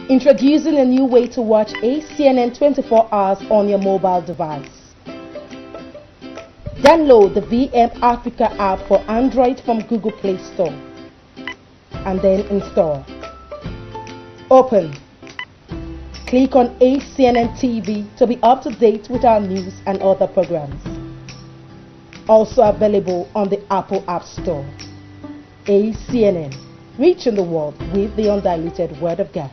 Introducing a new way to watch ACNN 24 hours on your mobile device. Download the VM Africa app for Android from Google Play Store and then install. Open. Click on ACNNTV to be up to date with our news and other programs. Also available on the Apple App Store. ACNN, reaching the world with the undiluted Word of God.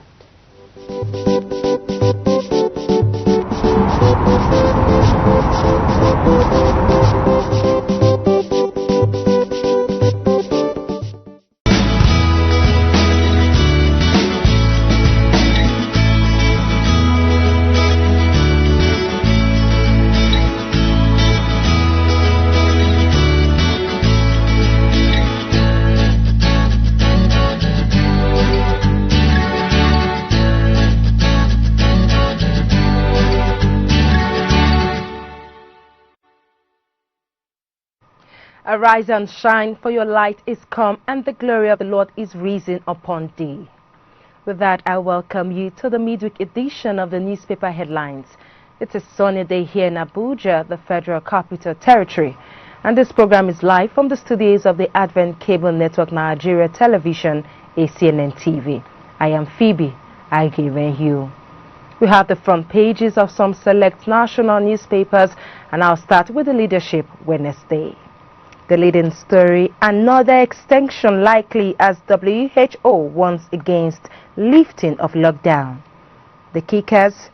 Arise and shine, for your light is come, and the glory of the Lord is risen upon thee. With that, I welcome you to the midweek edition of the newspaper headlines. It's a sunny day here in Abuja, the Federal Capital Territory, and this program is live from the studios of the Advent Cable Network Nigeria Television, ACNNTV. I am Phoebe Agivenhu. We have the front pages of some select national newspapers, and I'll start with the Leadership Wednesday. The leading story: another extension likely as WHO warns against lifting of lockdown. The kickers: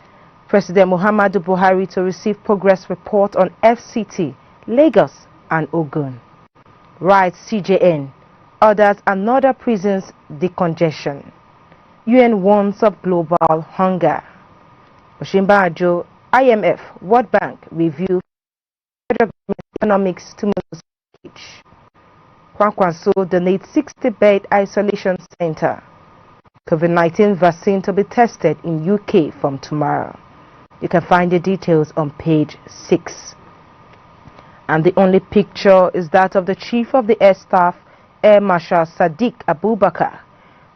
President Muhammadu Buhari to receive progress report on FCT, Lagos and Ogun. Rights CJN orders another prisons decongestion. UN warns of global hunger. Oshimba Ajo, IMF, World Bank review federal economic stimulus. Kwankwaso donates 60-bed isolation center. COVID-19 vaccine to be tested in UK from tomorrow. You can find the details on page 6. And the only picture is that of the Chief of the Air Staff, Air Marshal Sadiq Abubakar,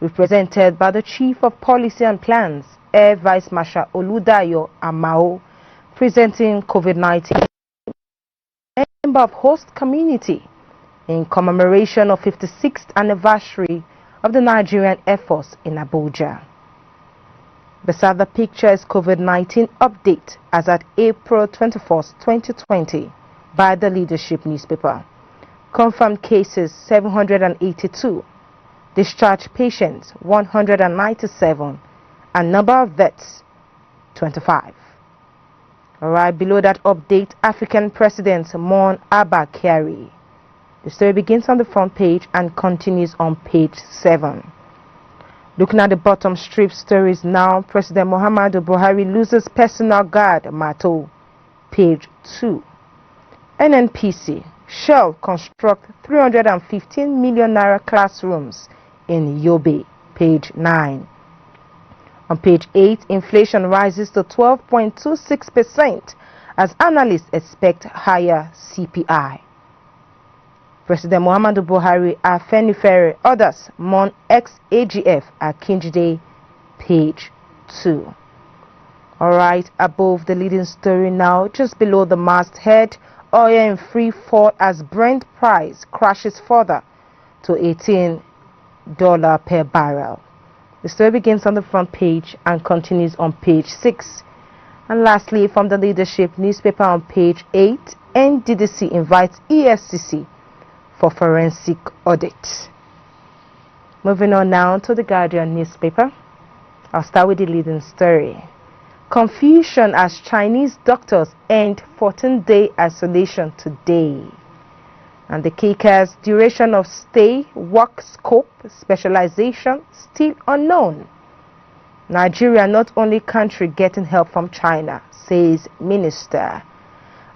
represented by the Chief of Policy and Plans, Air Vice Marshal Oludayo Amao, presenting COVID-19 member of host community in commemoration of 56th anniversary of the Nigerian Air Force in Abuja. Beside the picture is COVID-19 update as at April 21st, 2020 by the Leadership newspaper. Confirmed cases 782, discharged patients 197, and number of deaths 25. Alright, below that update, African presidents mourn Abba Kyari. The story begins on the front page and continues on page 7. Looking at the bottom strip stories now, President Muhammadu Buhari loses personal guard, Mato, page 2. NNPC, Shell construct 315 million naira classrooms in Yobe, page 9. On page 8, inflation rises to 12.26% as analysts expect higher CPI. President Muhammadu Buhari, Afenifere, others mourn ex-AGF at Kinjide, page 2. Alright, above the leading story now, just below the masthead, oil in free fall as Brent price crashes further to $18 per barrel. The story begins on the front page and continues on page 6. And lastly, from the Leadership newspaper on page 8, NDDC invites EFCC for forensic audit. Moving on now to the Guardian newspaper. I'll start with the leading story. Confusion as Chinese doctors end 14-day isolation today. And the kickers: duration of stay, work scope, specialization still unknown. Nigeria not only country getting help from China, says minister.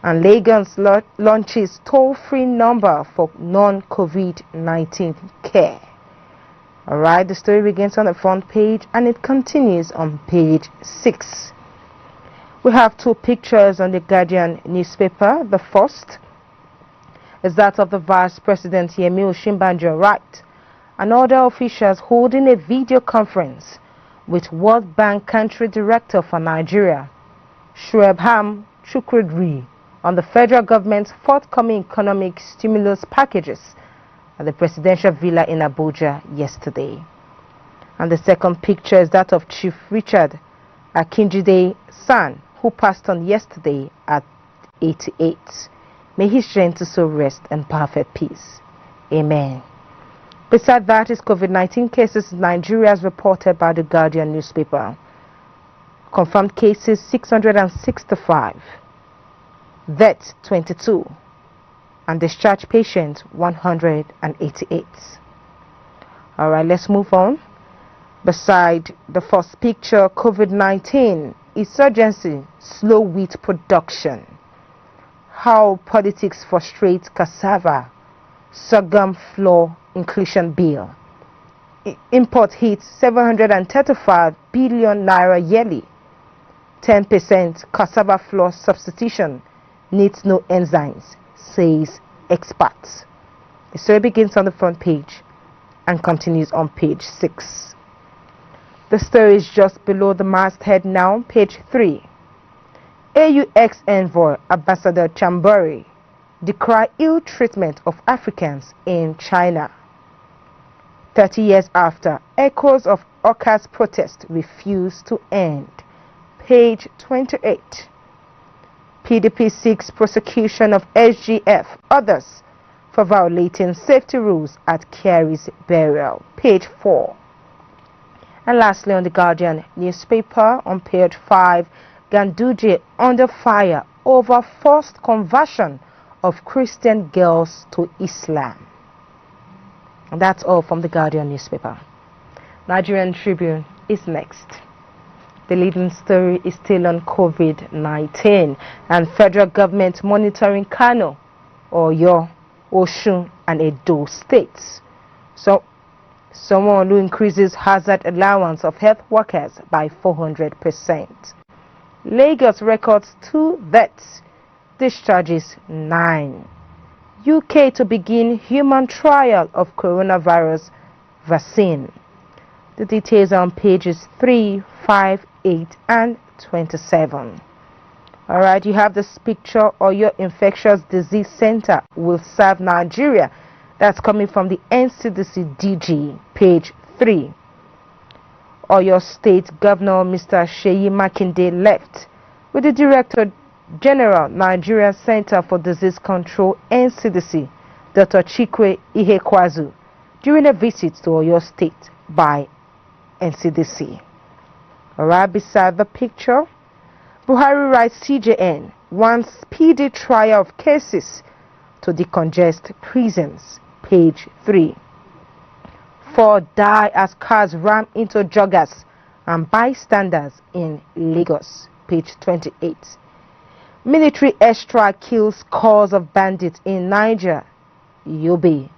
And Lagos launches toll-free number for non-COVID-19 care. Alright, the story begins on the front page and it continues on page 6. We have two pictures on the Guardian newspaper. The first is that of the Vice President Yemi Osinbajo, right, and other officials holding a video conference with World Bank Country Director for Nigeria, Shuaibham Chukwudri, on the federal government's forthcoming economic stimulus packages at the presidential villa in Abuja yesterday. And the second picture is that of Chief Richard Akinjide's son, who passed on yesterday at 88. May his strength so rest in perfect peace. Amen. Beside that is COVID-19 cases in Nigeria as reported by the Guardian newspaper. Confirmed cases 665, deaths 22, and discharged patients 188. Alright, let's move on. Beside the first picture, COVID-19, insurgency, slow wheat production. How politics frustrates cassava, sorghum flour inclusion bill. Import hits 735 billion naira yearly. 10% cassava flour substitution needs no enzymes, says experts. The story begins on the front page and continues on page 6. The story is just below the masthead now, page 3. AU envoy Ambassador Chambori decry ill treatment of Africans in China. 30 years after, echoes of Oka's protest refuse to end. Page 28. PDP seeks prosecution of SGF, others, for violating safety rules at Kerry's burial. Page 4. And lastly, on the Guardian newspaper, on page 5, Ganduje under fire over forced conversion of Christian girls to Islam. And that's all from the Guardian newspaper. Nigerian Tribune is next. The leading story is still on COVID-19 and federal government monitoring Kano, Oyo, Osun and Edo states. So, someone who increases hazard allowance of health workers by 400%. Lagos records 2 deaths, discharges 9. UK to begin human trial of coronavirus vaccine. The details are on pages 3, 5, 8 and 27. Alright, you have this picture. Oyo Infectious Disease Center will serve Nigeria. That's coming from the NCDC DG, page 3. Oyo State Governor Mr. Seyi Makinde left with the Director General Nigeria Center for Disease Control NCDC, Dr. Chikwe Ihekwazu, during a visit to Oyo State by NCDC. Alright, beside the picture, Buhari writes CJN wants speedy trial of cases to decongest prisons. Page 3. 4 die as cars ram into joggers and bystanders in Lagos. Page 28. Military airstrike kills scores of bandits in Niger, Yobe.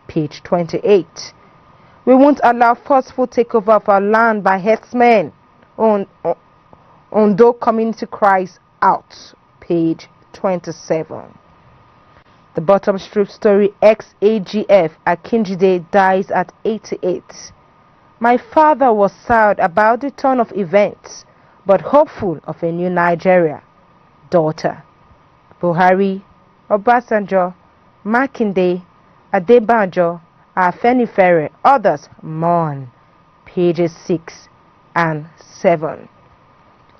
Page 28. We won't allow forceful takeover of our land by herdsmen. Ondo community cries out. Page 27. The bottom strip story, ex-AGF Akinjide dies at 88. My father was sad about the turn of events, but hopeful of a new Nigeria. Daughter. Buhari, Obasanjo, Makinde, Adebanjo, Afenifere, others mourn. Pages 6 and 7.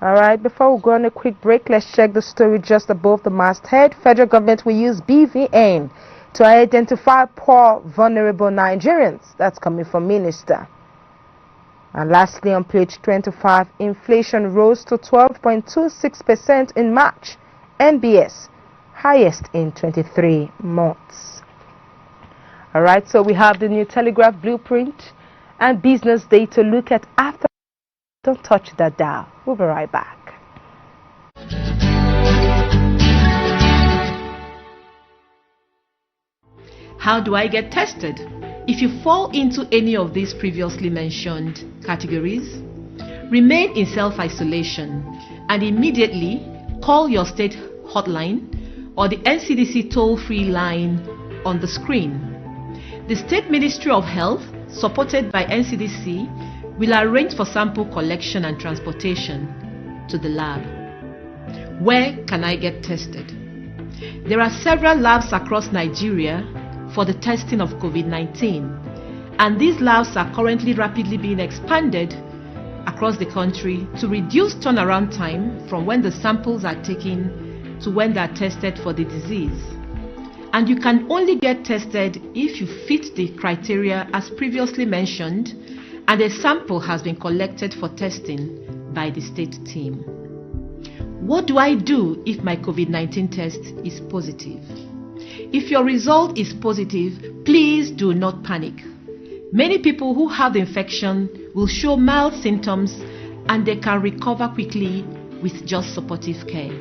Alright, before we go on a quick break, let's check the story just above the masthead. Federal government will use BVN to identify poor, vulnerable Nigerians. That's coming from Minister. And lastly, on page 25, inflation rose to 12.26% in March. NBS, highest in 23 months. Alright, so we have the New Telegraph blueprint and business day to look at after. Don't touch that dial. We'll be right back. How do I get tested? If you fall into any of these previously mentioned categories, remain in self-isolation and immediately call your state hotline or the NCDC toll-free line on the screen. The State Ministry of Health, supported by NCDC, will arrange for sample collection and transportation to the lab. Where can I get tested? There are several labs across Nigeria for the testing of COVID-19, and these labs are currently rapidly being expanded across the country to reduce turnaround time from when the samples are taken to when they are tested for the disease. And you can only get tested if you fit the criteria as previously mentioned and a sample has been collected for testing by the state team. What do I do if my COVID-19 test is positive? If your result is positive, please do not panic. Many people who have the infection will show mild symptoms and they can recover quickly with just supportive care.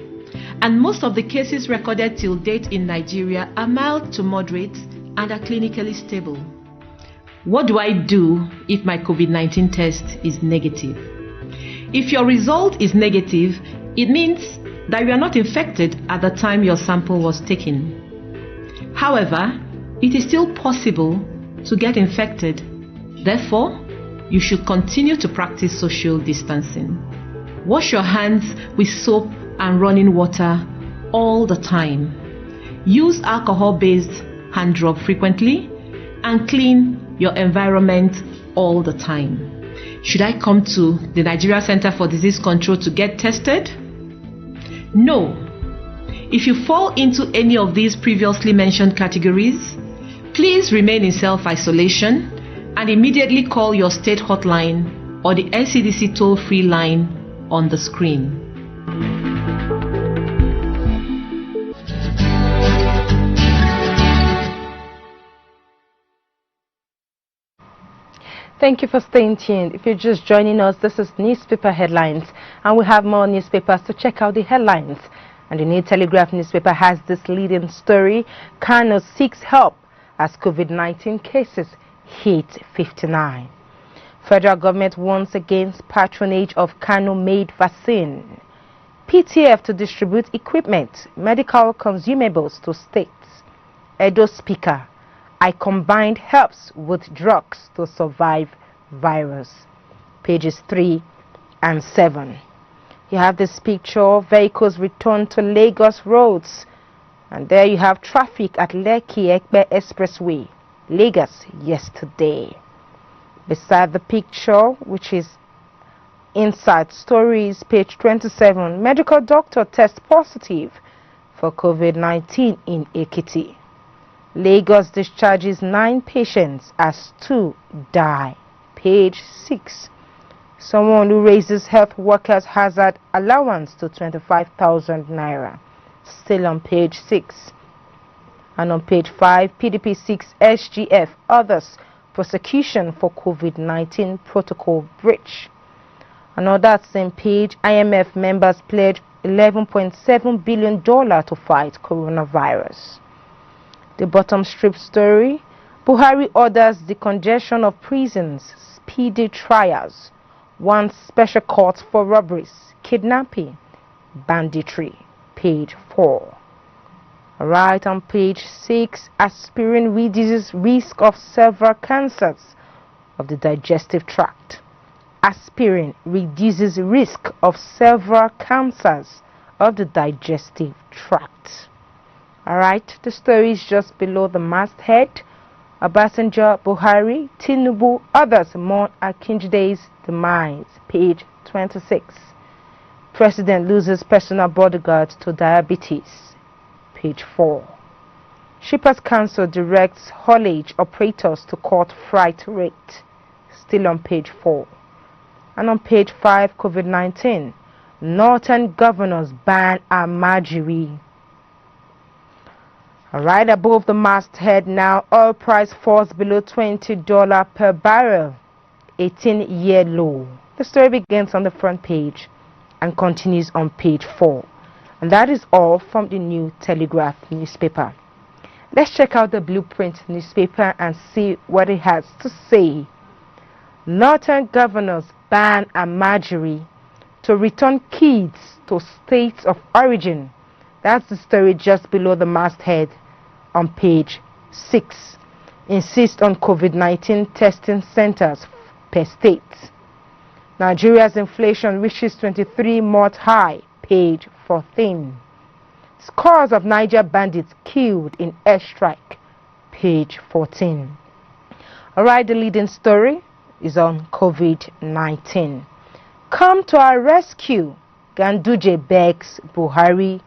And most of the cases recorded till date in Nigeria are mild to moderate and are clinically stable. What do I do if my COVID-19 test is negative? If your result is negative, it means that you are not infected at the time your sample was taken. However, it is still possible to get infected. Therefore, you should continue to practice social distancing. Wash your hands with soap and running water all the time. Use alcohol-based hand rub frequently and clean your environment all the time. Should I come to the Nigeria Center for Disease Control to get tested? No. If you fall into any of these previously mentioned categories, please remain in self-isolation and immediately call your state hotline or the NCDC toll-free line on the screen. Thank you for staying tuned. If you're just joining us, this is newspaper headlines, and we have more newspapers to check out the headlines. And the New Telegraph newspaper has this leading story: Kano seeks help as COVID-19 cases hit 59. Federal government warns against patronage of Kano-made vaccine. PTF to distribute equipment, medical consumables to states. Edo Speaker: I combined herbs with drugs to survive virus. Pages 3 and 7. You have this picture: vehicles return to Lagos roads. And there you have traffic at Lekki-Ekpe Expressway, Lagos, yesterday. Beside the picture, which is Inside Stories, page 27, medical doctor tests positive for COVID-19 in Ekiti. Lagos discharges 9 patients as 2 die. Page 6. Someone who raises health workers' hazard allowance to 25,000 naira. Still on page 6. And on page 5, PDP 6 SGF others prosecution for COVID-19 protocol breach. And on that same page, IMF members pledge $11.7 billion to fight coronavirus. The bottom strip story: Buhari orders decongestion of prisons, speedy trials, wants special court for robberies, kidnapping, banditry. Page 4. Right on page 6, aspirin reduces risk of several cancers of the digestive tract. Aspirin reduces risk of several cancers of the digestive tract. Alright, the story is just below the masthead. Obasanjo, Buhari, Tinubu, others mourn Akinjide's demise. Page 26. President loses personal bodyguard to diabetes. Page 4. Shippers Council directs haulage operators to cut freight rate. Still on page 4. And on page 5, COVID-19. Northern governors ban Amajiri. Right above the masthead now, oil price falls below $20 per barrel, 18-year low. The story begins on the front page and continues on page 4. And that is all from the New Telegraph newspaper. Let's check out the Blueprint newspaper and see what it has to say. Northern governors ban Amajiri to return kids to states of origin. That's the story just below the masthead on page 6. Insist on COVID-19 testing centers per state. Nigeria's inflation reaches 23-month high, page 14. Scores of Niger bandits killed in airstrike, page 14. Alright, the leading story is on COVID-19. Come to our rescue, Ganduje begs Buhari.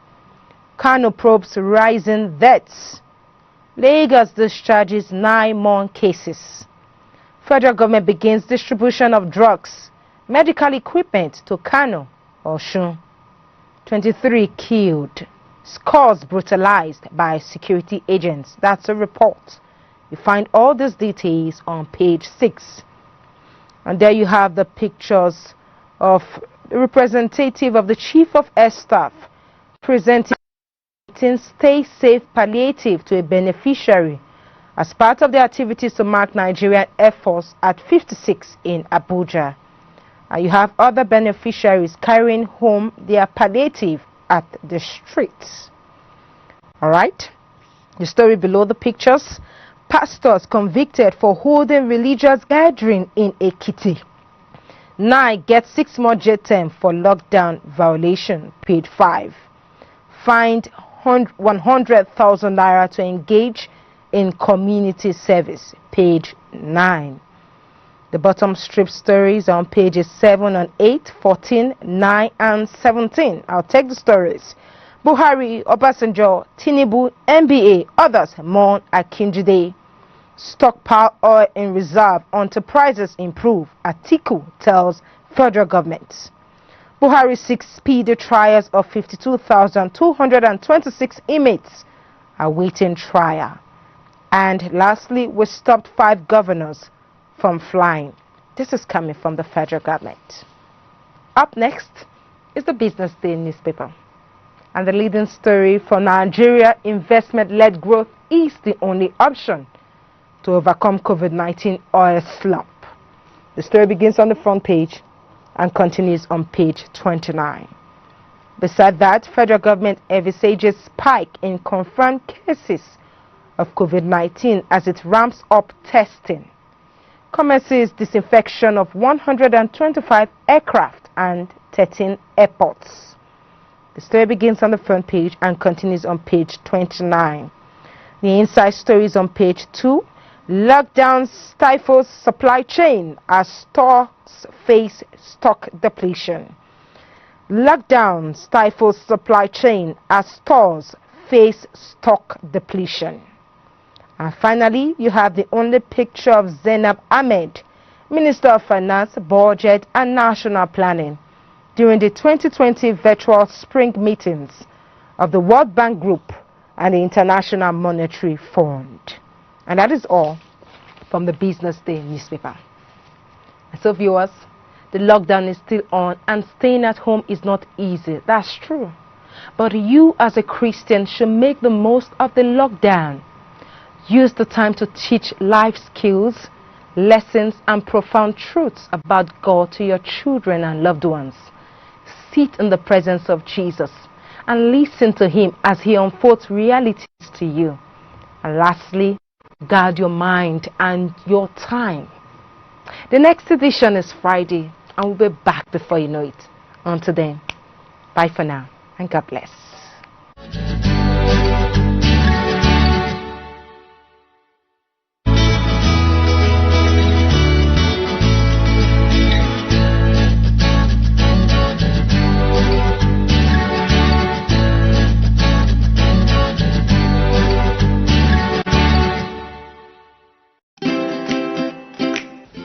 Kano probes rising deaths. Lagos discharges 9 more cases. Federal government begins distribution of drugs, medical equipment to Kano, Osun. 23 killed. Scores brutalized by security agents. That's a report. You find all these details on page 6. And there you have the pictures of the representative of the Chief of Air Staff presenting Stay Safe palliative to a beneficiary as part of the activities to mark Nigerian Air Force at 56 in Abuja. And you have other beneficiaries carrying home their palliative at the streets. Alright, the story below the pictures. Pastors convicted for holding religious gathering in Ekiti. 9 get 6 more jail term for lockdown violation, page 5. Fined 100,000 naira to engage in community service, page 9. The bottom strip stories on pages 7 and 8, 14, 9 and 17. I'll take the stories. Buhari, Obasanjo, Tinubu, NBA, others mourn Akinjide. Stockpile oil in reserve until prices improve, Atiku tells federal government. Buhari seeks speedy trials of 52,226 inmates awaiting trial. And lastly, we stopped 5 governors from flying. This is coming from the federal government. Up next is the Business Day newspaper. And the leading story for Nigeria, investment-led growth is the only option to overcome COVID-19 oil slump. The story begins on the front page and continues on page 29. Beside that, federal government envisages spike in confirmed cases of COVID-19 as it ramps up testing. Commences disinfection of 125 aircraft and 13 airports. The story begins on the front page and continues on page 29. The inside story is on page 2. Lockdown stifles supply chain as stores face stock depletion. Lockdown stifles supply chain as stores face stock depletion. And finally, you have the only picture of Zainab Ahmed, Minister of Finance, Budget and National Planning, during the 2020 virtual spring meetings of the World Bank Group and the International Monetary Fund. And that is all from the Business Day newspaper. So viewers, the lockdown is still on and staying at home is not easy. That's true. But you as a Christian should make the most of the lockdown. Use the time to teach life skills, lessons and profound truths about God to your children and loved ones. Sit in the presence of Jesus and listen to him as he unfolds realities to you. And lastly, guard your mind and your time. The next edition is Friday and we'll be back before you know it. Until then, bye for now and God bless.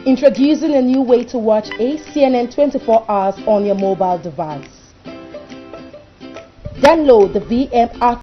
Introducing a new way to watch ACNN 24 hours on your mobile device. Download the VM app